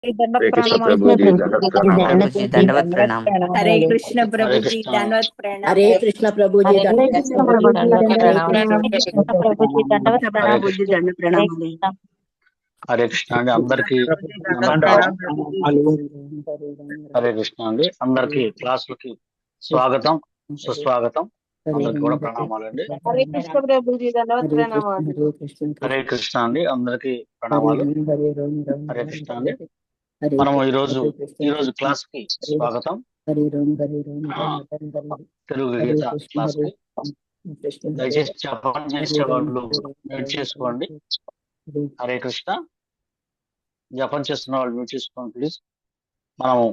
हरे कृष्ण प्रणमामि। प्रभु जी दंडवत प्रणाम। प्रभु जी दंडवत प्रणाम। हरे कृष्ण हरे प्रभु जी कृष्ण। दंडवत प्रणाम। हरे कृष्ण प्रभु जी हरे कृष्ण प्रभु जी दंडवत दंडवत प्रणाम। प्रणाम। हरे कृष्ण प्रभु जी दंडवत हरे प्रणाम। कृष्ण। దండ ప్రణామాలు. హరే కృష్ణ అండి అందరికి నమస్కారం. హరే కృష్ణ అండి అందరికి క్లాసులకి స్వాగతం సుస్వాగతం. అందరికి కూడా ప్రణామాలండి. हरे कृष्ण प्रभु जी दंडवत प्रणाम। హరే కృష్ణ అండి అందరికి ప్రణామాలు. హరే కృష్ణ అండి మనము ఈరోజు క్లాస్ కి స్వాగతం. తెలుగు గీత క్లాస్ కి దయచేసి జపం చేసే వాళ్ళు మ్యూట్ చేసుకోండి. హరే కృష్ణ. జపం చేస్తున్న వాళ్ళు మ్యూట్ చేసుకోండి ప్లీజ్. మనము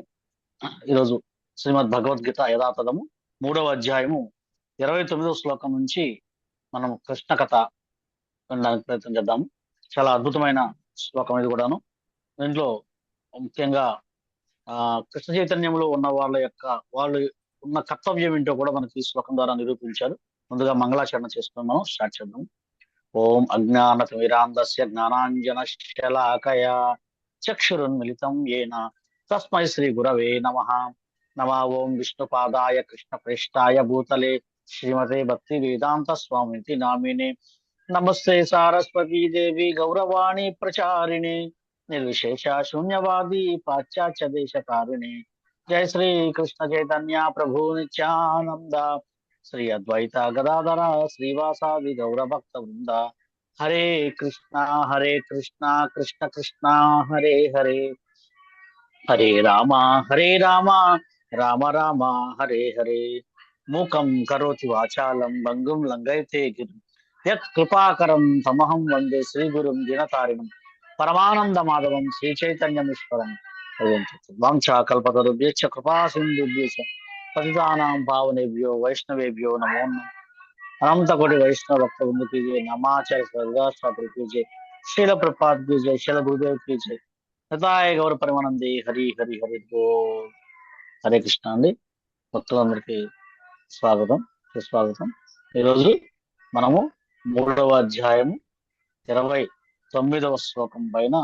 ఈరోజు శ్రీమద్ భగవద్గీత యథాతథము 3వ అధ్యాయము 29వ శ్లోకం నుంచి మనం కృష్ణ కథ వినడానికి ప్రయత్నం చేద్దాము. చాలా అద్భుతమైన శ్లోకం ఇది కూడాను. దీంట్లో ముఖ్యంగా కృష్ణ చైతన్యంలో ఉన్న వాళ్ళు ఉన్న కర్తవ్యం ఏంటో కూడా మనకి ఈ శ్లోకం ద్వారా నిరూపించారు. ముందుగా మంగళాచరణ చేసుకుని మనం స్టార్ట్ చేద్దాం. ఓం అజ్ఞానతిమిరాంధస్య జ్ఞానాంజనశలాకయా చక్షురున్మిళితం యేన తస్మై శ్రీ గురవే నమః. నమః ఓం విష్ణుపాదాయ కృష్ణప్రేష్ఠాయ భూతలే శ్రీమతే భక్తి వేదాంత స్వామితి నామినే. నమస్తే సారస్వతీ దేవి గౌరవాణి ప్రచారిణి నిర్విశేష శూన్యవాది పాశ్చాత్య దేశకారిణి. జయ శ్రీ కృష్ణ చైతన్య ప్రభు నిత్యానంద శ్రీ అద్వైత గదాధర శ్రీవాసాది గౌరభక్త వృంద. హరే కృష్ణ కృష్ణ కృష్ణ హరే హరే. హరే రామ రామ రామ హరే హరే. మూకం కరోతి వాచాలం భంగుం లంఘయతే గిరిం యత్ కృపాకరం తమహం వందే శ్రీగురుం దినతారిణం పరమానంద మాధవం శ్రీ చైతన్యమీశ్వరం. వంశా కల్పతరుభ్యశ్చ కృపా సింధుభ్యశ్చ పతితానాం పావనేభ్యో వైష్ణవేభ్యో నమో నమః. अनंत कोटि वैष्णव भक्त वृंद की जय. नमाचार्य सदाचार्य की जय. शील प्रपात की जय. शील गुरुदेव की जय. హృదయ గౌర పరిమానంది. హరి హరి హరి బోల్. హరే కృష్ణ అండి భక్తులందరికీ స్వాగతం సుస్వాగతం. ఈరోజు మనము 3వ అధ్యాయము 29వ శ్లోకం పైన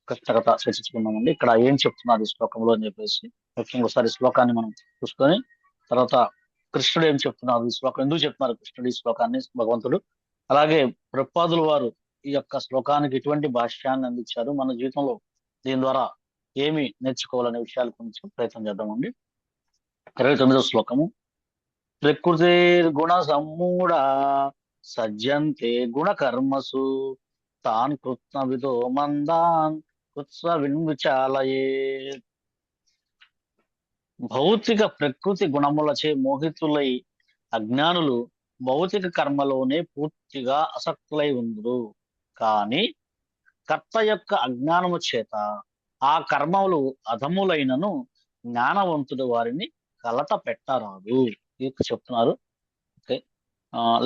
కృష్ణ కథ చర్చించుకున్నామండి. ఇక్కడ ఏం చెప్తున్నారు ఈ శ్లోకంలో అని చెప్పేసి ముఖ్యంగా ఒకసారి శ్లోకాన్ని మనం చూసుకొని తర్వాత కృష్ణుడు ఏం చెప్తున్నారు, ఈ శ్లోకం ఎందుకు చెప్తున్నారు కృష్ణుడు ఈ శ్లోకాన్ని భగవంతుడు, అలాగే ప్రభుపాదుల వారు ఈ యొక్క శ్లోకానికి ఎటువంటి భాష్యాన్ని అందించారు, మన జీవితంలో దీని ద్వారా ఏమి నేర్చుకోవాలనే విషయాల గురించి ప్రయత్నం చేద్దామండి. 29వ శ్లోకము. ప్రకృతిర్గుణ సమ్మూఢ సజ్జంతే గుణ కర్మసు తాన్ కృత్న విదో మందాన్ కృత్స్వ విచాలయే. భౌతిక ప్రకృతి గుణములచే మోహితులై అజ్ఞానులు భౌతిక కర్మలోనే పూర్తిగా ఆసక్తులై ఉందరు. కానీ కర్త యొక్క అజ్ఞానము చేత ఆ కర్మలు అధములైనను జ్ఞానవంతుడు వారిని కలత పెట్టరాదు. ఇది చెప్తున్నారు. ఓకే,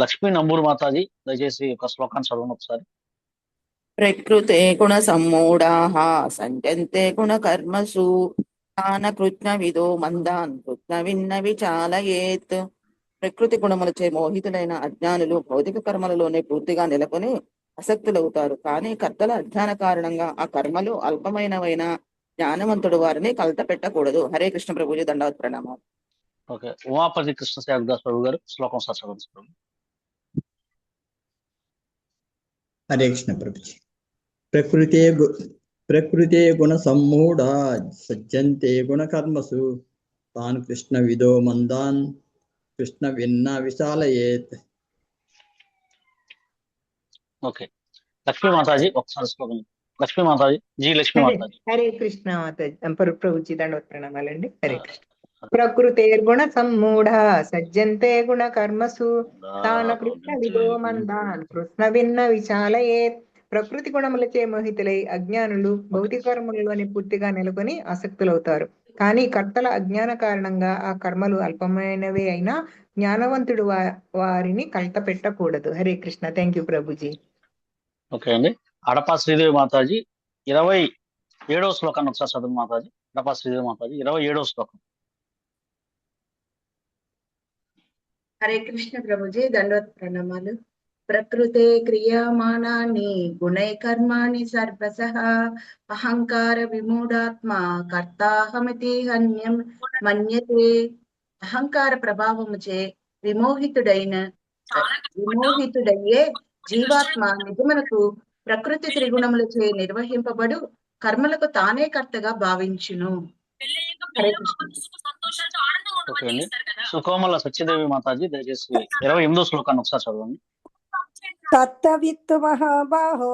లక్ష్మీ నంబూరు మాతాజీ దయచేసి ఒక శ్లోకాన్ని చదవండి ఒకసారి. ప్రకృతే గుణ సమ్మూఢాః సంజంతే గుణ కర్మసు తాన కృత్న విదో మందాన్ కృత్న విన్న విచాలయేత్. ప్రకృతి గుణములచే మోహితులైన అజ్ఞానులు భౌతిక కర్మలలోనే పూర్తిగా నెలకొని ఆసక్తులవుతారు. కానీ కర్తల అజ్ఞాన కారణంగా ఆ కర్మలు అల్పమైనవైన జ్ఞానవంతుడు వారిని కలత పెట్టకూడదు. హరే కృష్ణ ప్రభుజీ దండవత్ ప్రణామాలు. ఓకే, ఉమాపతి కృష్ణ సేవదాస్ ప్రభు గారు శ్లోకం సార్ చదవండి. హరే కృష్ణ ప్రభుజీ. ప్రకృతే గుణ సమ్మూఢా సజ్జంతే గుణ కర్మసు తాన్ కృష్ణ విదో మందాన్ కృష్ణ విన్న విశాలయేత్. ఓకే, లక్ష్మీ మాతాజీ ఒకసారి శ్లోకం. లక్ష్మీ మాతాజీ జీ లక్ష్మీ మాతాజీ. హరే కృష్ణ మాతాజీ ప్రభుజీ దండవత్ ప్రణామాలండి. హరే కృష్ణ. ప్రకృతేర్గుణ సమ్మూఢ సజ్జంతే గుణ కర్మసు తాన కృష్ణ విదో మందాన్ కృష్ణ విన్న విశాలయేత్. ప్రకృతి గుణములచే మోహితులై అజ్ఞానులు భౌతిక కర్మలలోని పూర్తిగా నెలకొని ఆసక్తులవుతారు. కానీ కర్తల అజ్ఞాన కారణంగా ఆ కర్మలు అల్పమైనవే అయినా జ్ఞానవంతుడు వారిని కలత పెట్టకూడదు. Hare Krishna. Thank you Prabhuji. Okay అండి, అడపా శ్రీదేవి మాతాజీ 27వ శ్లోకాన్ని ఒకసారి చదువు మాతాజీ. అడపా శ్రీదేవి మాతాజీ 27వ శ్లోకం. హరే కృష్ణ ప్రభుజీ దండవత్ ప్రణామాలు. ప్రకృతే క్రియమాణాని గుణై కర్మాణి సర్వశః అహంకార విమూఢాత్మ కర్తాహమితి హన్యం మన్యతే. అహంకార ప్రభావముచే విమోహితుడయ్యే జీవాత్మ నిజమునకు ప్రకృతి త్రిగుణములచే నిర్వహింపబడు కర్మలకు తానే కర్తగా భావించును. హరే కృష్ణ. ఓకే అండి. సుకోమల సత్యదేవి మాతాజీ దయచేసి 28వ శ్లోకాన్ని ఒకసారి చదవండి. తత్తవిత్తు మహాబాహో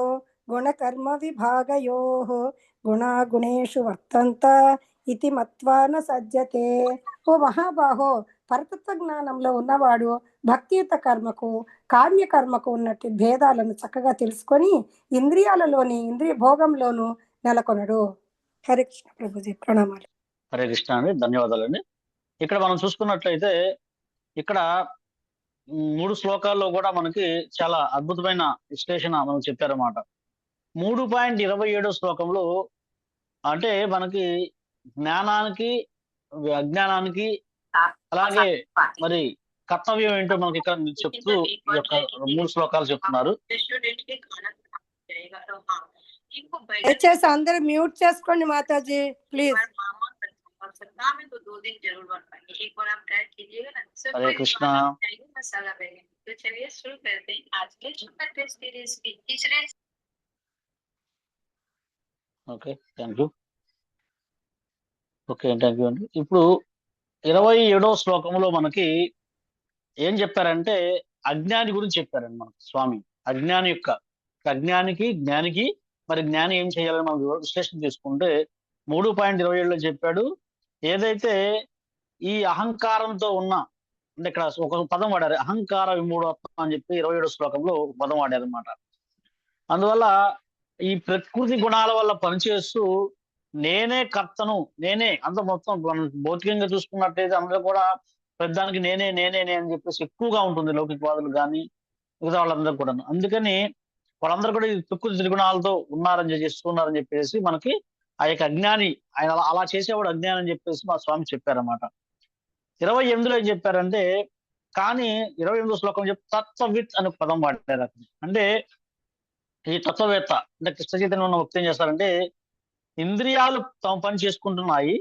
గుణకర్మ విభాగయోః గుణాగుణేషు వర్తంత ఇతి మత్వా న సజ్జతే. ఓ మహాబాహో, పరతత్వ జ్ఞానంలో ఉన్నవాడు భక్తియుత కర్మకు కామ్యకర్మకు ఉన్నట్టు భేదాలను చక్కగా తెలుసుకొని ఇంద్రియాలలోని ఇంద్రియ భోగంలోను నెలకొనడు. హరే కృష్ణ ప్రభుజీ, ప్రణామాలు. హరే కృష్ణ అండి, ధన్యవాదాలండి. ఇక్కడ మనం చూసుకున్నట్లయితే ఇక్కడ 3 శ్లోకాల్లో కూడా మనకి చాలా అద్భుతమైన విశ్లేషణ మనం చెప్పారన్నమాట. 3.27 శ్లోకంలో అంటే మనకి జ్ఞానానికి అజ్ఞానానికి అలాగే మరి కర్తవ్యం ఏంటో మనకి ఇక్కడ చెప్తూ ఈ యొక్క 3 శ్లోకాలు చెప్తున్నారు. దయచేసి అందరూ మ్యూట్ చేసుకోండి Mataji please. Hare Krishna. Okay, thank you. Okay, thank you అండి. ఇప్పుడు 27వ శ్లోకంలో మనకి ఏం చెప్పారంటే అజ్ఞాని గురించి చెప్పారండి మనకు స్వామి. అజ్ఞానికి జ్ఞానికి మరి జ్ఞాని ఏం చేయాలని మనం విశ్లేషణ తీసుకుంటే 3.27లో చెప్పాడు. ఏదైతే ఈ అహంకారంతో ఉన్న అంటే ఇక్కడ ఒక పదం వాడారు, అహంకార విమూఢత్వం అని చెప్పి 27వ శ్లోకంలో ఒక పదం వాడారు అనమాట. అందువల్ల ఈ ప్రకృతి గుణాల వల్ల పనిచేస్తూ నేనే కర్తను, నేనే అంత మొత్తం మనం భౌతికంగా చూసుకున్నట్లయితే అందరూ కూడా పెద్దానికి నేనే నేనే అని చెప్పేసి ఎక్కువగా ఉంటుంది లౌకికవాదులు కానీ మిగతా వాళ్ళందరూ కూడా. అందుకని వాళ్ళందరూ కూడా ఈ ప్రకృతి త్రిగుణాలతో చేస్తున్నారని చెప్పేసి మనకి ఆ యొక్క అజ్ఞాని ఆయన అలా చేసేవాడు అజ్ఞాని అని చెప్పేసి మా స్వామి చెప్పారన్నమాట. 28లో ఏం చెప్పారంటే కానీ 28వ శ్లోకం చెప్పి తత్వవిత్ అనే పదం వాడారు. అంటే ఈ తత్వవేత్త అంటే కృష్ణ చైతన్యం ఉన్న భక్తి ఏం చేస్తారంటే ఇంద్రియాలు తమ పని చేసుకుంటున్నాయి,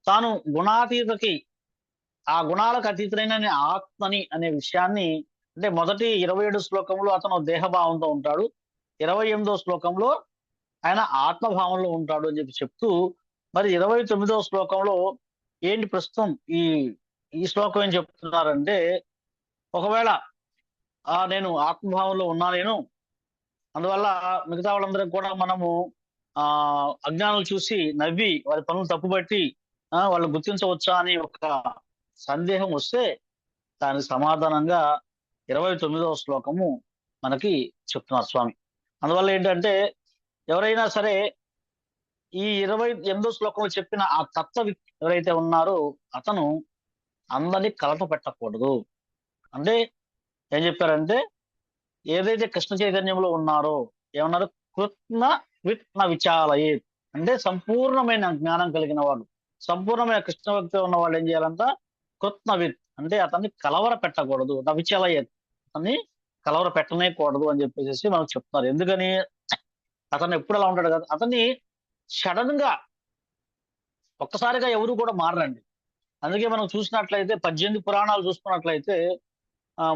తాను గుణాతీతకి ఆ గుణాలకు అతీతులైన ఆత్మని అనే విషయాన్ని అంటే మొదటి 27 శ్లోకంలో అతను దేహభావంతో ఉంటాడు, 28వ శ్లోకంలో ఆయన ఆత్మభావంలో ఉంటాడు అని చెప్పి చెప్తూ మరి 29వ శ్లోకంలో ఏంటి ప్రస్తుతం ఈ శ్లోకం ఏం చెప్తున్నారంటే ఒకవేళ నేను ఆత్మభావంలో ఉన్నానేను, అందువల్ల మిగతా వాళ్ళందరికీ కూడా మనము అజ్ఞానులు చూసి నవ్వి వారి పనులు తప్పుబట్టి వాళ్ళు గుర్తించవచ్చా అని ఒక సందేహం వస్తే దానికి సమాధానంగా 29వ శ్లోకము మనకి చెప్తున్నారు స్వామి. అందువల్ల ఏంటంటే ఎవరైనా సరే ఈ 28వ శ్లోకంలో చెప్పిన ఆ తత్వ ఎవరైతే ఉన్నారో అతను అందరినీ కలట పెట్టకూడదు. అంటే ఏం చెప్పారంటే ఏదైతే కృష్ణ చైతన్యంలో ఉన్నారో ఏమన్నారు, కృత్న విత్న విచాలయే అంటే సంపూర్ణమైన జ్ఞానం కలిగిన వాళ్ళు, సంపూర్ణమైన కృష్ణ భక్తి ఉన్న వాళ్ళు ఏం చేయాలంట, కృత్నవిత్ అంటే అతన్ని కలవర పెట్టకూడదు, నవిచలయేత్ అతన్ని కలవర పెట్టనేకూడదు అని చెప్పేసి మనకు చెప్తున్నారు. ఎందుకని అతను ఎప్పుడు అలా ఉంటాడు కదా, అతన్ని సడన్ గా ఒక్కసారిగా ఎవరు కూడా మారండి. అందుకే మనం చూసినట్లయితే 18 పురాణాలు చూసుకున్నట్లయితే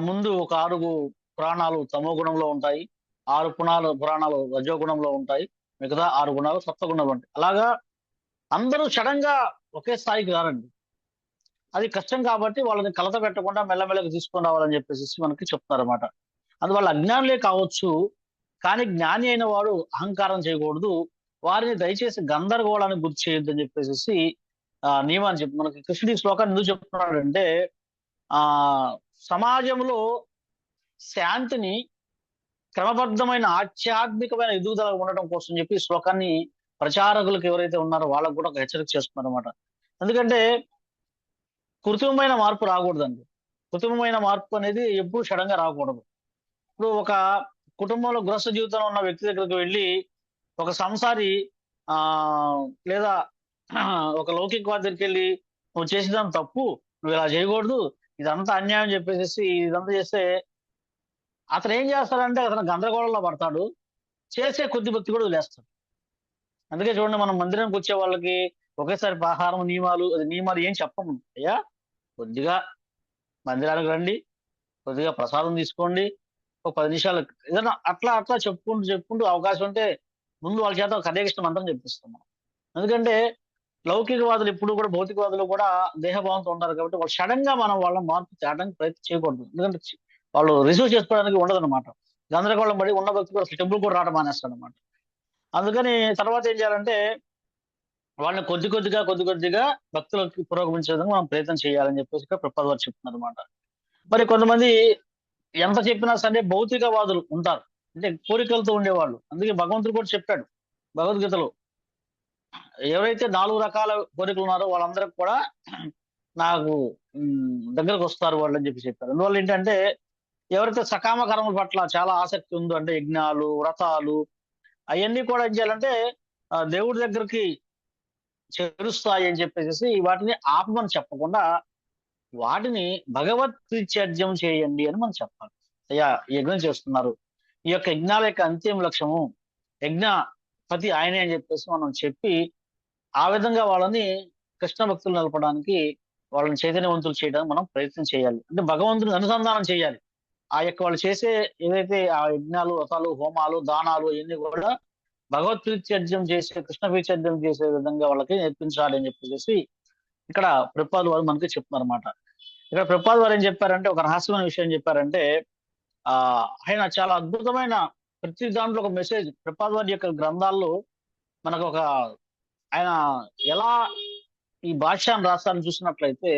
ముందు ఒక 6 పురాణాలు తమో గుణంలో ఉంటాయి, 6 పురాణాలు రజోగుణంలో ఉంటాయి, మిగతా 6 గుణాలు సత్వగుణంలో ఉంటాయి. అలాగా అందరూ సడన్ గా ఒకే స్థాయికి రారండి. అది కష్టం కాబట్టి వాళ్ళని కలత పెట్టకుండా మెల్లమెల్లగా తీసుకొని రావాలని చెప్పేసి మనకి చెప్తారు అన్నమాట. అందువల్ల అజ్ఞానులే కావచ్చు, కానీ జ్ఞాని అయిన వాడు అహంకారం చేయకూడదు, వారిని దయచేసి గందరగోళానికి గుర్తు చేయొద్దు అని చెప్పేసి నియమాన్ని చెప్పి మనకి కృష్ణుడి శ్లోకాన్ని ఎందుకు చెప్తున్నాడంటే సమాజంలో శాంతిని క్రమబద్ధమైన ఆధ్యాత్మికమైన ఎదుగుదల ఉండటం కోసం చెప్పి ఈ శ్లోకాన్ని ప్రచారకులకు ఎవరైతే ఉన్నారో వాళ్ళకు కూడా ఒక హెచ్చరిక చేస్తున్నారు అనమాట. ఎందుకంటే కృత్రిమమైన మార్పు రాకూడదండి. కృత్రిమమైన మార్పు అనేది ఎప్పుడు సడన్ గా రాకూడదు. ఇప్పుడు ఒక కుటుంబంలో గృహస్థ జీవితంలో ఉన్న వ్యక్తి దగ్గరికి వెళ్ళి ఒక సంసారి లేదా ఒక లౌకికవాది దగ్గరికి వెళ్ళి నువ్వు చేసేదాన్ని తప్పు, నువ్వు ఇలా చేయకూడదు, ఇదంతా అన్యాయం చెప్పేసి ఇదంతా చేస్తే అతను ఏం చేస్తాడంటే అతను గందరగోళంలో పడతాడు, చేసే కొద్ది భక్తి కూడా వదిలేస్తాడు. అందుకే చూడండి, మనం మందిరానికి వచ్చే వాళ్ళకి ఒకేసారి ఆహారం నియమాలు ఏం చెప్పము. అయ్యా కొద్దిగా మందిరానికి రండి, కొద్దిగా ప్రసాదం తీసుకోండి, ఒక 10 నిమిషాలు ఏదైనా అట్లా అట్లా చెప్పుకుంటూ అవకాశం ఉంటే ముందు వాళ్ళ చేత హరే కృష్ణ మంత్రం చెప్పిస్తున్నాం. ఎందుకంటే లౌకికవాదులు ఎప్పుడు కూడా, భౌతికవాదులు కూడా దేహభావంతో ఉంటారు కాబట్టి వాళ్ళు సడన్ గా మనం వాళ్ళ మార్పు తేడానికి ప్రయత్నం చేయకూడదు. ఎందుకంటే వాళ్ళు రిసీవ్ చేసుకోవడానికి ఉండదు అనమాట. గందరగోళం పడి ఉన్న భక్తి కూడా అసలు టెంపుల్ కూడా రావడం మానేస్తాడు అనమాట. అందుకని తర్వాత ఏం చేయాలంటే వాళ్ళని కొద్ది కొద్దిగా భక్తులకు పురోగమించే విధంగా మనం ప్రయత్నం చేయాలని చెప్పేసి ఇక్కడ ప్రభుపాదులు వారు చెప్తున్నారు అనమాట. మరి కొంతమంది ఎంత చెప్పినా సరే భౌతికవాదులు ఉంటారు, అంటే కోరికలతో ఉండేవాళ్ళు. అందుకే భగవంతుడు కూడా చెప్పాడు భగవద్గీతలో, ఎవరైతే 4 రకాల కోరికలు ఉన్నారో వాళ్ళందరికి కూడా నాకు దగ్గరకు వస్తారు వాళ్ళు అని చెప్పారు. అందువల్ల ఏంటంటే ఎవరైతే సకామ కర్మల పట్ల చాలా ఆసక్తి ఉందో, అంటే యజ్ఞాలు, వ్రతాలు అవన్నీ కూడా ఏం చేయాలంటే దేవుడి దగ్గరికి చేరుస్తాయి అని చెప్పేసి వాటిని ఆపమని చెప్పకుండా వాటిని భగవత్ ప్రీత్యర్జ్యం చేయండి అని మనం చెప్పాలి. అయ్యా యజ్ఞం చేస్తున్నారు, ఈ యొక్క యజ్ఞాల యొక్క అంతిమ లక్ష్యము యజ్ఞపతి ఆయనే అని చెప్పేసి మనం చెప్పి ఆ విధంగా వాళ్ళని కృష్ణ భక్తులు నిలపడానికి, వాళ్ళని చైతన్యవంతులు చేయడానికి మనం ప్రయత్నం చేయాలి. అంటే భగవంతుని అనుసంధానం చేయాలి. ఆ యొక్క వాళ్ళు చేసే ఏదైతే ఆ యజ్ఞాలు, వ్రతాలు, హోమాలు, దానాలు ఇవన్నీ కూడా భగవత్ ప్రీత్యర్జ్యం చేసే, కృష్ణ ప్రీత్యర్జ్యం చేసే విధంగా వాళ్ళకి నేర్పించాలి అని చెప్పేసి ఇక్కడ ప్రభుపాదులు వారు మనకి చెప్తున్నారు అనమాట. ఇక్కడ ప్రభుపాదులు వారు ఏం చెప్పారంటే, ఒక రహస్యమైన విషయం చెప్పారంటే, ఆయన చాలా అద్భుతమైన ప్రతి దాంట్లో ఒక మెసేజ్, ప్రభుపాదులు వారి యొక్క గ్రంథాల్లో మనకు ఒక ఆయన ఎలా ఈ భాష్యాన్ని రాస్తారని చూసినట్లయితే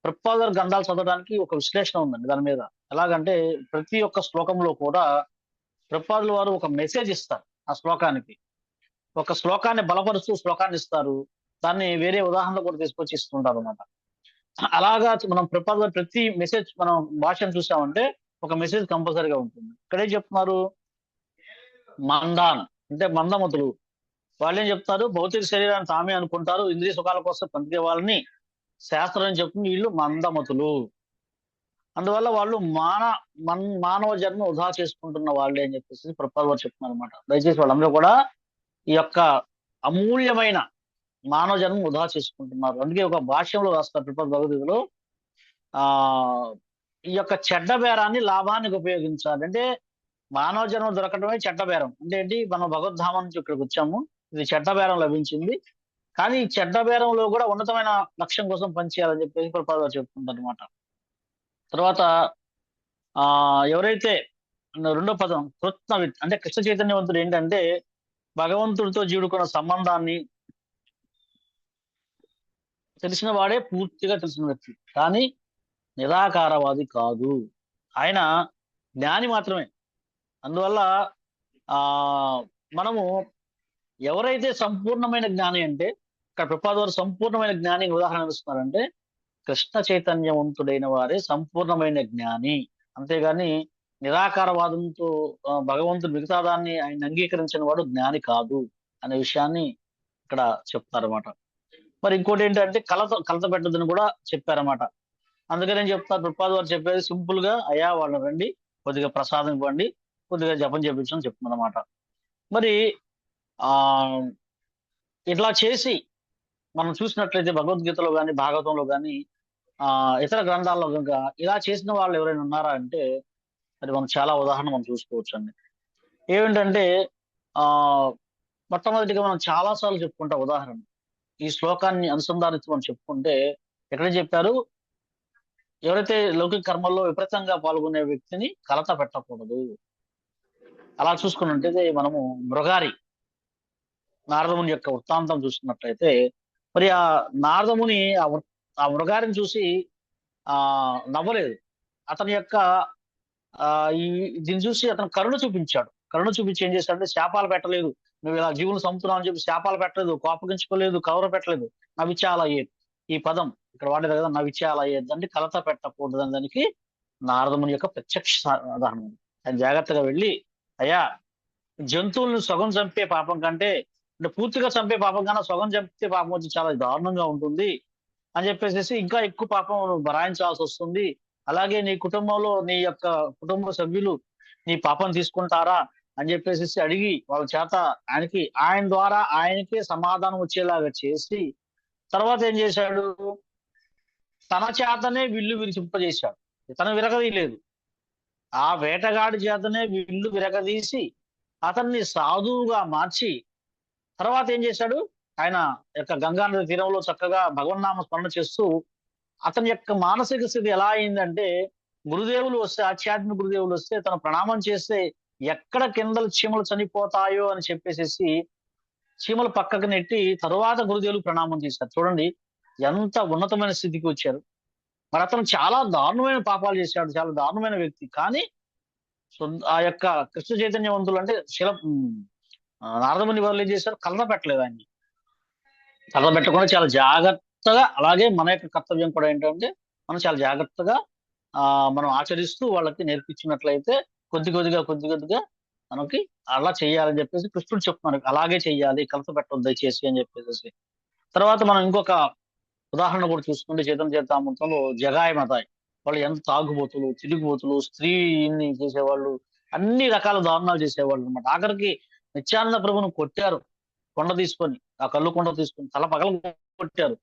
ప్రభుపాదులు వారి గ్రంథాలు చదవడానికి ఒక విశ్లేషణ ఉందండి దాని మీద. ఎలాగంటే ప్రతి ఒక్క శ్లోకంలో కూడా ప్రభుపాదులు వారు ఒక మెసేజ్ ఇస్తారు. ఆ శ్లోకానికి ఒక శ్లోకాన్ని బలపరుస్తూ శ్లోకాన్ని ఇస్తారు, దాన్ని వేరే ఉదాహరణలు కూడా తీసుకొచ్చి ఇస్తుంటారు అనమాట. అలాగా మనం ప్రభుపాదులు వారి ప్రతి మెసేజ్ మనం భాషను చూసామంటే ఒక మెసేజ్ కంపల్సరీగా ఉంటుంది. ఇక్కడే చెప్తున్నారు, మందాన్ అంటే మందమతులు. వాళ్ళు ఏం చెప్తారు, భౌతిక శరీరాన్ని తామే అనుకుంటారు, ఇంద్రియ సుఖాల కోసం పంపికే వాళ్ళని శాస్త్రం చెప్తుంది, వీళ్ళు మందమతులు. అందువల్ల వాళ్ళు మానవ జన్మ వృధా చేసుకుంటున్న వాళ్ళే అని చెప్పేసి ప్రభుపాదులు వారు చెప్తున్నారు అనమాట. దయచేసి వాళ్ళందరూ కూడా ఈ యొక్క అమూల్యమైన మానవ జన్మ వృధా చేసుకుంటున్నారు. అందుకే ఒక భాష్యంలో రాస్తారు ప్రభుపాదులు భగవద్గీతలో, ఈ యొక్క చెడ్డ బేరాన్ని లాభానికి ఉపయోగించాలి. అంటే మానవ జన్మ దొరకటమే చెడ్డ బేరం. అంటే ఏంటి, మనం భగవద్ధామం నుంచి ఇక్కడికి వచ్చాము, ఇది చెడ్డ బేరం లభించింది, కానీ ఈ చెడ్డ బేరంలో కూడా ఉన్నతమైన లక్ష్యం కోసం పనిచేయాలని చెప్పేసి ప్రభుపాదులు వారు చెప్తుంటారు అనమాట. తర్వాత ఎవరైతే రెండో పదం కృత్నవిత్ అంటే కృష్ణ చైతన్యవంతుడు ఏంటంటే భగవంతుడితో జీవుడుకున్న సంబంధాన్ని తెలిసిన వాడే పూర్తిగా తెలిసిన వ్యక్తి, కానీ నిరాకారవాది కాదు. ఆయన జ్ఞాని మాత్రమే. అందువల్ల మనము ఎవరైతే సంపూర్ణమైన జ్ఞాని అంటే, ఇక్కడ ప్రభుపాదులు వారు సంపూర్ణమైన జ్ఞాని ఉదాహరణ ఇస్తున్నారంటే కృష్ణ చైతన్యవంతుడైన వారే సంపూర్ణమైన జ్ఞాని. అంతేగాని నిరాకారవాదంతో భగవంతుడు మిగతా దాన్ని ఆయన అంగీకరించిన వాడు జ్ఞాని కాదు అనే విషయాన్ని ఇక్కడ చెప్తారన్నమాట. మరి ఇంకోటి ఏంటంటే కలత పెట్టదని కూడా చెప్పారన్నమాట. అందుకని ఏం చెప్తారు ప్రభుపాదులు వారు చెప్పేది సింపుల్ గా, అయ్యా వాళ్ళని రండి, కొద్దిగా ప్రసాదం ఇవ్వండి, కొద్దిగా జపం చేయించని చెప్తుంది అనమాట. మరి ఇట్లా చేసి మనం చూసినట్లయితే భగవద్గీతలో కానీ, భాగవతంలో కానీ, ఇతర గ్రంథాల్లో కనుక ఇలా చేసిన వాళ్ళు ఎవరైనా ఉన్నారా అంటే అది మనం చాలా ఉదాహరణ మనం చూసుకోవచ్చు అండి. ఏమిటంటే మొట్టమొదటిగా మనం చాలా సార్లు చెప్పుకుంటాం ఉదాహరణ, ఈ శ్లోకాన్ని అనుసంధానించి మనం చెప్పుకుంటే ఎక్కడే చెప్పారు, ఎవరైతే లౌకిక కర్మల్లో విపరీతంగా పాల్గొనే వ్యక్తిని కలత పెట్టకూడదు. అలా చూసుకున్నట్టయితే మనము మృగారి నారదముని యొక్క వృత్తాంతం చూసుకున్నట్లయితే, మరి ఆ నారదముని ఆ మృగారిని చూసి నవ్వలేదు. అతని యొక్క దీన్ని చూసి అతను కరుణ చూపించాడు. కరుణ చూపించి ఏం చేశాడంటే శాపాలు పెట్టలేదు, నువ్వు ఇలా జీవులు చంపుతున్నావు అని చెప్పి శాపాలు పెట్టలేదు, కోపగించుకోలేదు, కవర పెట్టలేదు. నవిచాలయ్యేది ఈ పదం ఇక్కడ వాడేది కదా, నవిచాలయ్యేది అంటే కలత పెట్టకూడదు అని దానికి నారదముని యొక్క ప్రత్యక్ష ఉదాహరణ. ఆయన జాగ్రత్తగా వెళ్ళి, అయ్యా జంతువులను సగం చంపే పాపం కంటే, అంటే పూర్తిగా చంపే పాపం కన్నా సగం చంపితే పాపం వచ్చి చాలా దారుణంగా ఉంటుంది అని చెప్పేసి ఇంకా ఎక్కువ పాపం భరాయించాల్సి వస్తుంది. అలాగే నీ కుటుంబంలో నీ యొక్క కుటుంబ సభ్యులు నీ పాపం తీసుకుంటారా అని చెప్పేసి అడిగి వాళ్ళ చేత ఆయన ద్వారా ఆయనకే సమాధానం వచ్చేలాగా చేసి తర్వాత ఏం చేశాడు, తన చేతనే విల్లు విరిచింపజేశాడు. తను విరగదీయలేదు, ఆ వేటగాడి చేతనే విల్లు విరగదీసి అతన్ని సాధువుగా మార్చి తర్వాత ఏం చేశాడు, ఆయన యొక్క గంగానది తీరంలో చక్కగా భగవన్నామ స్మరణ చేస్తూ అతని యొక్క మానసిక స్థితి ఎలా అయిందంటే, గురుదేవులు వస్తే, ఆధ్యాత్మిక గురుదేవులు వస్తే తను ప్రణామం చేస్తే ఎక్కడ కిందలు చీమలు చనిపోతాయో అని చెప్పేసి చీమలు పక్కకు నెట్టి తరువాత గురుదేవులు ప్రణామం చేశారు. చూడండి ఎంత ఉన్నతమైన స్థితికి వచ్చారు. మరి అతను చాలా దారుణమైన పాపాలు చేశాడు, చాలా దారుణమైన వ్యక్తి. కానీ ఆ యొక్క కృష్ణ చైతన్యవంతులు అంటే నారదముని వారు ఏం చేశారు, కలత పెట్టలేదు ఆయన్ని. కలత పెట్టకుండా చాలా జాగ్రత్తగా, అలాగే మన యొక్క కర్తవ్యం కూడా ఏంటంటే మనం చాలా జాగ్రత్తగా మనం ఆచరిస్తూ వాళ్ళకి నేర్పించినట్లయితే కొద్ది కొద్దిగా మనకి అలా చేయాలని చెప్పేసి కృష్ణుడు చెప్తున్నారు. అలాగే చెయ్యాలి, కలత పెట్టవద్దు దయచేసి అని చెప్పేసి. తర్వాత మనం ఇంకొక ఉదాహరణ కూడా చూసుకుంటే చైతన్య చరితామృతంలో జగాయ మతాయ్ వాళ్ళు ఎంత తాగుబోతులు, తిరుగుబోతులు, స్త్రీని చేసేవాళ్ళు, అన్ని రకాల దారుణాలు చేసేవాళ్ళు అనమాట. ఆఖరికి నిత్యానంద ప్రభును కొట్టారు, కొండ తీసుకొని, ఆ కళ్ళు కొండ తీసుకొని తల పగల కొట్టారు.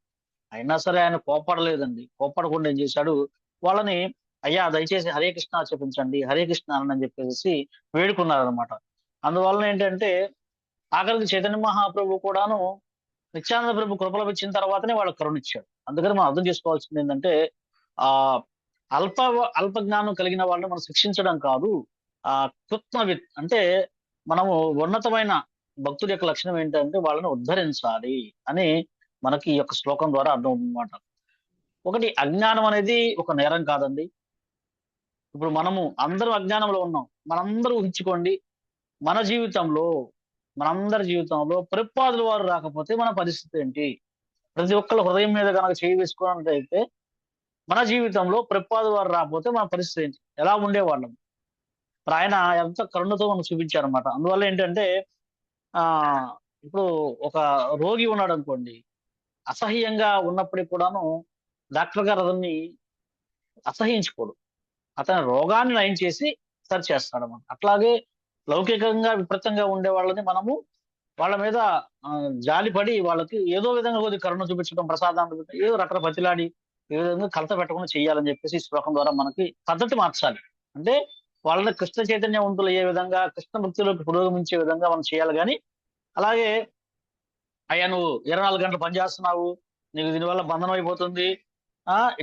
అయినా సరే ఆయన కోపడలేదండి. కోపడకుండా ఏం చేశాడు, వాళ్ళని అయ్యా దయచేసి హరే కృష్ణ చెప్పించండి, హరే కృష్ణ అని చెప్పేసి వేడుకున్నారనమాట. అందువలన ఏంటంటే ఆఖరికి చైతన్య మహాప్రభు కూడాను నిత్యానంద ప్రభు కృపలు ఇచ్చిన తర్వాతనే వాళ్ళకి కరుణిచ్చాడు. అందుకని మనం అర్థం చేసుకోవాల్సింది ఏంటంటే ఆ అల్ప జ్ఞానం కలిగిన వాళ్ళని మనం శిక్షించడం కాదు, ఆ కృత్నవిత్ అంటే మనము ఉన్నతమైన భక్తుడి యొక్క లక్షణం ఏంటంటే వాళ్ళని ఉద్ధరించాలి అని మనకి ఈ యొక్క శ్లోకం ద్వారా అర్థం అవుతుందన్నమాట. ఒకటి, అజ్ఞానం అనేది ఒక నేరం కాదండి. ఇప్పుడు మనము అందరం అజ్ఞానంలో ఉన్నాం. మనందరూ ఊహించుకోండి, మనందరి జీవితంలో ప్రభుపాదుల వారు రాకపోతే మన పరిస్థితి ఏంటి? ప్రతి ఒక్కళ్ళ హృదయం మీద కనుక చేయి వేసుకున్నట్లయితే మన జీవితంలో ప్రభుపాదుల వారు రాకపోతే మన పరిస్థితి ఏంటి, ఎలా ఉండేవాళ్ళం? ఇప్పుడు ఆయన ఎంత కరుణతో మనం చూపించారనమాట. అందువల్ల ఏంటంటే ఇప్పుడు ఒక రోగి ఉన్నాడు అనుకోండి, అసహ్యంగా ఉన్నప్పటికీ కూడాను డాక్టర్ గారు అతన్ని అసహించుకోడు, అతని రోగాన్ని నయం చేసి సరి చేస్తాడన్నమాట. అట్లాగే లౌకికంగా విపరీతంగా ఉండే వాళ్ళని మనము వాళ్ళ మీద జాలిపడి వాళ్ళకి ఏదో విధంగా కొద్ది కరుణ చూపించడం, ప్రసాదాన్ని ఏదో రకరకాల బతిలాడి ఏ విధంగా కలత పెట్టకుండా చేయాలని చెప్పేసి ఈ శ్లోకం ద్వారా మనకి పద్ధతి మార్చాలి. అంటే వాళ్ళని కృష్ణ చైతన్యవంతులు అయ్యే విధంగా, కృష్ణ భక్తిలోకి పురోగమించే విధంగా మనం చేయాలి. కానీ అలాగే అయ్యా నువ్వు 24 గంటలు పనిచేస్తున్నావు, నీకు దీనివల్ల బంధనం అయిపోతుంది,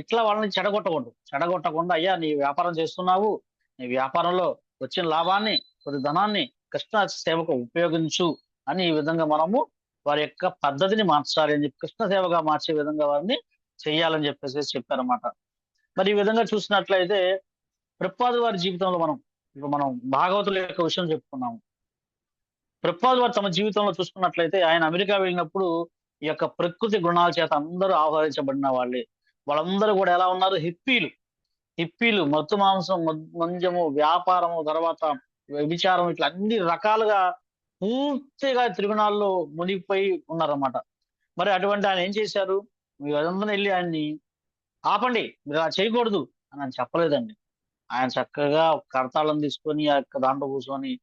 ఇట్లా వాళ్ళని చెడగొట్టకుండా అయ్యా నీ వ్యాపారం చేస్తున్నావు, నీ వ్యాపారంలో వచ్చిన లాభాన్ని, కొద్ది ధనాన్ని కృష్ణ సేవకు ఉపయోగించు అని ఈ విధంగా మనము వారి యొక్క పద్ధతిని మార్చాలి అని చెప్పి, కృష్ణ సేవగా మార్చే విధంగా వారిని చెయ్యాలని చెప్పేసి చెప్పారన్నమాట. మరి ఈ విధంగా చూసినట్లయితే ప్రభుపాదుల వారి జీవితంలో మనం భాగవతుల యొక్క విషయం చెప్పుకున్నాము. ప్రభుపాదుల వారు తమ జీవితంలో చూసుకున్నట్లయితే ఆయన అమెరికా వెళ్ళినప్పుడు ఈ యొక్క ప్రకృతి గుణాల చేత అందరూ ఆహ్వానించబడిన వాళ్ళే. వాళ్ళందరూ కూడా ఎలా ఉన్నారు, హిప్పీలు, మత్తు మాంసం, మంజము, వ్యాపారము, తర్వాత వ్యభిచారం, ఇట్లా అన్ని రకాలుగా పూర్తిగా త్రిగుణాల్లో మునిగిపోయి ఉన్నారన్నమాట. మరి అటువంటి ఆయన ఏం చేశారు, మీరందరూ వెళ్ళి ఆయన్ని ఆపండి, మీరు అలా చేయకూడదు అని ఆయన చెప్పలేదండి. ఆయన చక్కగా కర్తాళం తీసుకొని ఆ యొక్క దాంట్లో కూర్చొని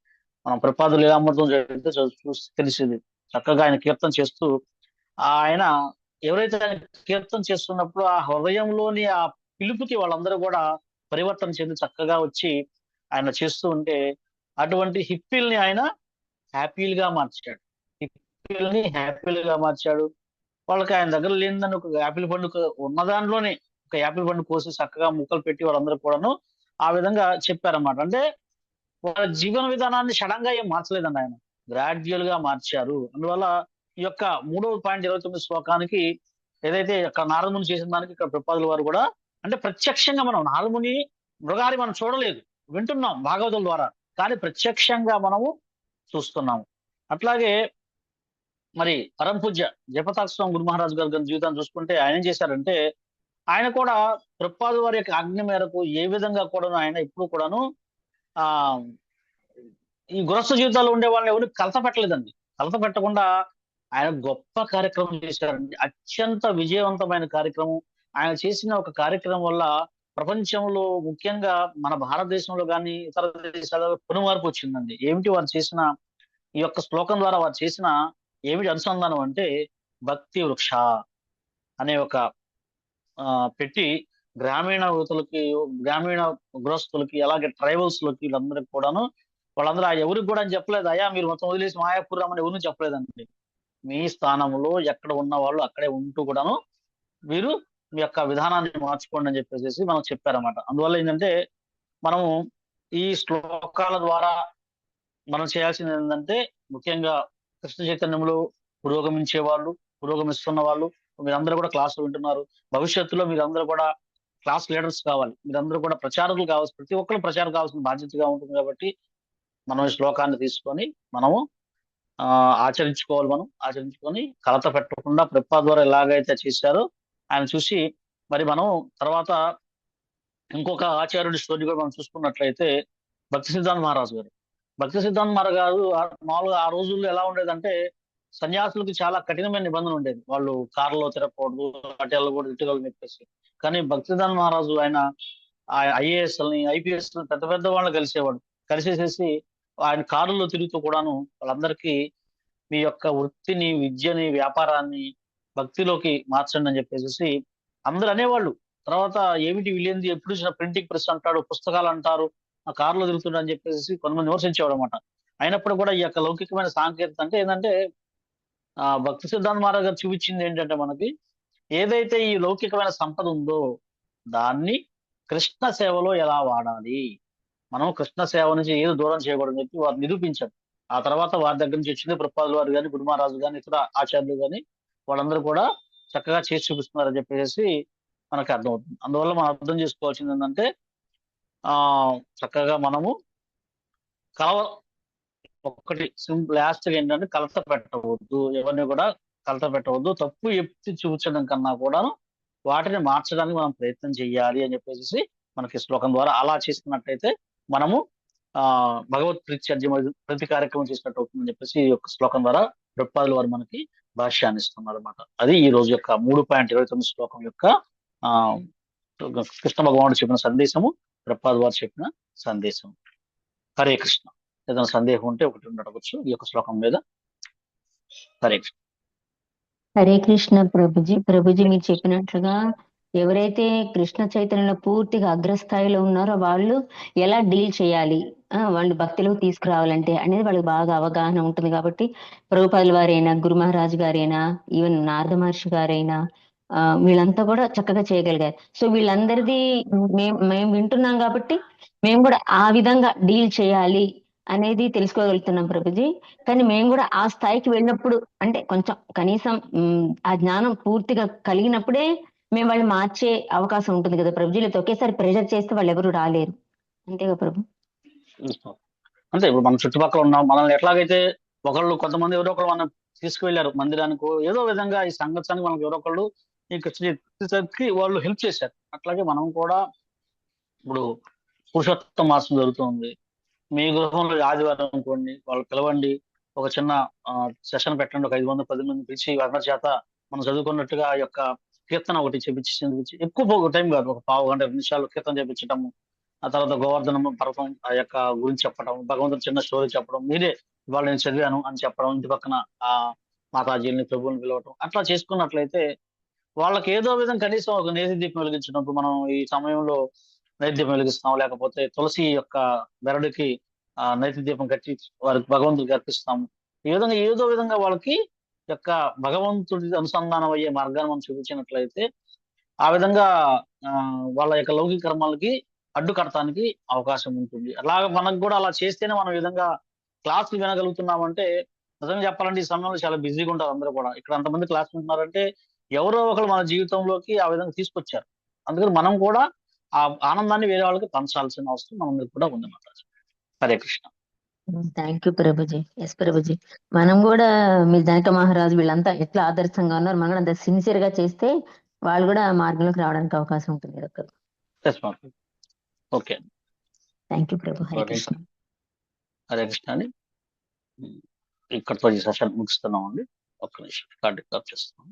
మనం ప్రభుపాదుల లీలామృతం చదివితే చూసి తెలిసింది, చక్కగా ఆయన కీర్తన చేస్తూ, ఆయన ఎవరైతే ఆయన కీర్తన చేస్తున్నప్పుడు ఆ హృదయంలోని ఆ పిలుపుకి వాళ్ళందరూ కూడా పరివర్తన చెంది చక్కగా వచ్చి ఆయన చేస్తూ ఉంటే అటువంటి హిప్పీల్ని ఆయన హ్యాపీలుగా మార్చాడు. వాళ్ళకి ఆయన దగ్గర లేనిదని ఒక యాపిల్ పండు ఉన్న దాంట్లోనే ఒక యాపిల్ పండు కోసి చక్కగా ముక్కలు పెట్టి వాళ్ళందరూ కూడాను ఆ విధంగా చెప్పారన్నమాట. అంటే వాళ్ళ జీవన విధానాన్ని సడన్ గా ఏం మార్చలేదండి, ఆయన గ్రాడ్యువల్ గా మార్చారు. అందువల్ల ఈ యొక్క 3.29 శ్లోకానికి ఏదైతే ఇక్కడ నారదముని చేసిన దానికి ఇక్కడ ప్రభుపాదుల వారు కూడా, అంటే ప్రత్యక్షంగా మనం నారదముని మృగారి మనం చూడలేదు, వింటున్నాం భాగవతుల ద్వారా, కానీ ప్రత్యక్షంగా మనము చూస్తున్నాము. అట్లాగే మరి పరమ పూజ్య జపతాక్షస్వామి గురు మహారాజు గారి జీవితాన్ని చూసుకుంటే ఆయన ఏం చేశారంటే, ఆయన కూడా ప్రభుపాదుల వారి యొక్క ఆజ్ఞ మేరకు ఏ విధంగా కూడాను ఆయన ఇప్పుడు కూడాను ఈ గృహస్థ జీవితాల్లో ఉండే వాళ్ళని ఎవరు కలత పెట్టలేదండి. కలత పెట్టకుండా ఆయన గొప్ప కార్యక్రమం చేశారండి, అత్యంత విజయవంతమైన కార్యక్రమం. ఆయన చేసిన ఒక కార్యక్రమం వల్ల ప్రపంచంలో ముఖ్యంగా మన భారతదేశంలో కానీ ఇతర దేశాల్లో పెనుమార్పు వచ్చిందండి. ఏమిటి వారు చేసిన ఈ యొక్క శ్లోకం ద్వారా వారు చేసిన ఏమిటి అనుసంధానం అంటే భక్తి వృక్ష అనే ఒక పెట్టి గ్రామీణ యువతులకి, గ్రామీణ గృహస్థులకి, అలాగే ట్రైబల్స్ లకి వీళ్ళందరికి కూడాను వాళ్ళందరూ ఎవరికి కూడా అని చెప్పలేదు, అయ్యా మీరు మొత్తం వదిలేసి మాయాపూర్ రమ్మని ఎవరిని చెప్పలేదండి. మీ స్థానంలో ఎక్కడ ఉన్న వాళ్ళు అక్కడే ఉంటూ కూడాను మీరు మీ యొక్క విధానాన్ని మార్చుకోండి అని చెప్పేసి మనం చెప్పారన్నమాట. అందువల్ల ఏంటంటే మనము ఈ శ్లోకాల ద్వారా మనం చేయాల్సింది ఏంటంటే ముఖ్యంగా కృష్ణ చైతన్యంలో పురోగమించే వాళ్ళు, పురోగమిస్తున్న వాళ్ళు మీరందరూ కూడా క్లాసులు వింటున్నారు. భవిష్యత్తులో మీరందరూ కూడా క్లాస్ లీడర్స్ కావాలి, మీరందరూ కూడా ప్రచారకులు కావాల్సి, ప్రతి ఒక్కరు ప్రచారం కావాల్సిన బాధ్యతగా ఉంటుంది. కాబట్టి మనం ఈ శ్లోకాన్ని తీసుకొని మనము ఆచరించుకోవాలి. మనం ఆచరించుకొని కలత పెట్టకుండా ప్రభుపాద ద్వారా ఎలాగైతే చేశారో ఆయన చూసి మరి మనం తర్వాత ఇంకొక ఆచార్యుడి స్టోరీ కూడా మనం చూసుకున్నట్లయితే భక్తి సిద్ధాంత మహారాజు గారు. భక్తి సిద్ధాంత మహారాజు గారు మామూలుగా ఆ రోజుల్లో ఎలా ఉండేదంటే సన్యాసులకి చాలా కఠినమైన నిబంధన ఉండేది. వాళ్ళు కారులో తిరగకూడదు, అటు వెళ్ళకూడదు, ఇటు వెళ్ళని చెప్పేసి. కానీ భక్తి సిద్ధాంత మహారాజు ఆయన ఐఏఎస్ని, ఐపీఎస్ని పెద్ద పెద్ద వాళ్ళని కలిసేవాడు. కలిసేసేసి ఆయన కారులో తిరుగుతూ కూడాను వాళ్ళందరికీ మీ యొక్క వృత్తిని, విద్యని, వ్యాపారాన్ని భక్తిలోకి మార్చండి అని చెప్పేసి అందరు అనేవాళ్ళు. తర్వాత ఏమిటి వీళ్ళేంది ఎప్పుడు చూసిన ప్రింటింగ్ ప్రెస్ అంటాడు, పుస్తకాలు అంటారు, ఆ కారులో తిరుగుతుండ అని చెప్పేసి కొంతమంది విమర్శించేవాడు అనమాట. అయినప్పుడు కూడా ఈ యొక్క లౌకికమైన సాంకేతికత అంటే ఏంటంటే భక్తి సిద్ధాంత మహారాజ్ గారు చూపించింది ఏంటంటే మనకి ఏదైతే ఈ లౌకికమైన సంపద ఉందో దాన్ని కృష్ణ సేవలో ఎలా వాడాలి, మనం కృష్ణ సేవ నుంచి ఏదో దూరం చేయకూడదని చెప్పి వారు నిరూపించారు. ఆ తర్వాత వారి దగ్గర నుంచి వచ్చింది ప్రభుపాదుల వారు కానీ, గురు మహారాజు కానీ, ఇతర ఆచార్యులు కానీ వాళ్ళందరూ కూడా చక్కగా చేసి చూపిస్తున్నారని చెప్పేసి మనకి అర్థమవుతుంది. అందువల్ల మనం అర్థం చేసుకోవాల్సింది ఏంటంటే చక్కగా మనము ఒక్కటి సింపుల్ లాస్ట్ గా ఏంటంటే కలత పెట్టవద్దు, ఎవరిని కూడా కలత పెట్టవద్దు. తప్పు ఎత్తి చూపించడం కన్నా కూడా వాటిని మార్చడానికి మనం ప్రయత్నం చేయాలి అని చెప్పేసి మనకి శ్లోకం ద్వారా అలా చేసుకున్నట్టయితే మనము భగవత్ ప్రీత్యర్జం ప్రతి కార్యక్రమం చేసినట్టు అవుతుందని చెప్పేసి ఈ యొక్క శ్లోకం ద్వారా ప్రభుపాదుల వారు మనకి భాష్యాన్ని ఇస్తున్నారు అనమాట. అది ఈ రోజు యొక్క 3.29 శ్లోకం యొక్క కృష్ణ భగవానుడు చెప్పిన సందేశము, ప్రభుపాద వారు చెప్పిన సందేశం. హరే కృష్ణ. ఏదైనా సందేహం ఉంటే ఒకటి అడగచ్చు ఈ యొక్క శ్లోకం మీద. హరే కృష్ణ. హరే కృష్ణ ప్రభుజీ. ప్రభుజీ మీరు చెప్పినట్లుగా ఎవరైతే కృష్ణ చైతన్యంలో పూర్తిగా అగ్రస్థాయిలో ఉన్నారో వాళ్ళు ఎలా డీల్ చేయాలి, వాళ్ళు భక్తిలోకి తీసుకురావాలంటే అనేది వాళ్ళకి బాగా అవగాహన ఉంటుంది. కాబట్టి ప్రభుపాదుల వారైనా, గురు మహారాజు గారైనా, ఈవెన్ నారద మహర్షి గారైనా వీళ్ళంతా కూడా చక్కగా చేయగలిగారు. సో వీళ్ళందరిది మేము వింటున్నాం కాబట్టి మేము కూడా ఆ విధంగా డీల్ చేయాలి అనేది తెలుసుకోగలుగుతున్నాం ప్రభుజీ. కానీ మేము కూడా ఆ స్థాయికి వెళ్ళినప్పుడు అంటే కొంచెం కనీసం ఆ జ్ఞానం పూర్తిగా కలిగినప్పుడే మేము వాళ్ళు మార్చే అవకాశం ఉంటుంది కదా ప్రభుజీ. లేకపోతే ఒకేసారి ప్రెషర్ చేస్తే వాళ్ళు ఎవరు రాలేరు. అంతేగా ప్రభు? అంతే. ఇప్పుడు మన చుట్టుపక్కల ఉన్నాం, మనల్ని ఎట్లాగైతే కొంతమంది ఎవరో ఒకరు మనం తీసుకువెళ్ళారు మందిరానికి, ఏదో విధంగా ఈ సంఘానికి మనకు ఎవరో ఒకళ్ళు ఈ వాళ్ళు హెల్ప్ చేశారు. అట్లాగే మనం కూడా ఇప్పుడు పురుషోత్తమ మాసం జరుగుతుంది, మీ గృహంలో ఆదివారం అనుకోండి, వాళ్ళు పిలవండి, ఒక చిన్న సెషన్ పెట్టండి, ఒక 5-10 మంది పిలిచి అందరి చేత మనం చదువుకున్నట్టుగా ఆ యొక్క కీర్తన ఒకటి చెప్పించి ఎక్కువ టైం కాదు, ఒక 15-20 నిమిషాలు కీర్తన చెప్పించటము. ఆ తర్వాత గోవర్ధనం పర్వతం ఆ యొక్క గురించి చెప్పడం, భగవంతుడు చిన్న స్టోరీ చెప్పడం, మీరే ఇవాళ నేను చదివాను అని చెప్పడం, ఇంటి పక్కన మాతాజీని, ప్రభువుని పిలవటం, అట్లా చేసుకున్నట్లయితే వాళ్ళకి ఏదో విధంగా కనీసం ఒక నైవేద్యం వెలిగించినప్పుడు మనం ఈ సమయంలో నైవేద్యం వెలిగిస్తాం, లేకపోతే తులసి యొక్క బెరడుకి నైవేద్యం కట్టి వారికి భగవంతుడికి అర్పిస్తాము. ఈ విధంగా ఏదో విధంగా వాళ్ళకి యొక్క భగవంతుడి అనుసంధానం అయ్యే మార్గాన్ని మనం చూపించినట్లయితే ఆ విధంగా వాళ్ళ యొక్క లౌకిక కర్మాలకి అడ్డు కడటానికి అవకాశం ఉంటుంది. అలాగే మనకు కూడా అలా చేస్తేనే మనం ఈ విధంగా క్లాసులు వినగలుగుతున్నామంటే నిజంగా చెప్పాలంటే ఈ సమయంలో చాలా బిజీగా ఉంటారు అందరూ కూడా. ఇక్కడ అంతమంది క్లాస్ వింటున్నారంటే ఎవరో ఒకరు మన జీవితంలోకి ఆ విధంగా తీసుకొచ్చారు. అందుకని మనం కూడా ఆ ఆనందాన్ని వేరే వాళ్ళకి పంచాల్సిన అవసరం మన మీద కూడా ఉందన్నమాట. Hare Krishna. Thank you Prabhuji. Yes Prabhuji, మనం కూడా మీ జనక మహారాజు వీళ్ళంతా ఎట్లా ఆదర్శంగా ఉన్నారు, మనం కూడా అంత సిన్సియర్ గా చేస్తే వాళ్ళు కూడా మార్గంలోకి రావడానికి అవకాశం ఉంటుంది కదా ప్రభు. ఓకే, థ్యాంక్ యూ ప్రభు. హరే కృష్ణ. హరే కృష్ణ అండి. ఇక్కడితో ఈ సెషన్ ముగిస్తున్నాం అండి. ఒక్క నిమిషం కార్డు చేస్తున్నాం.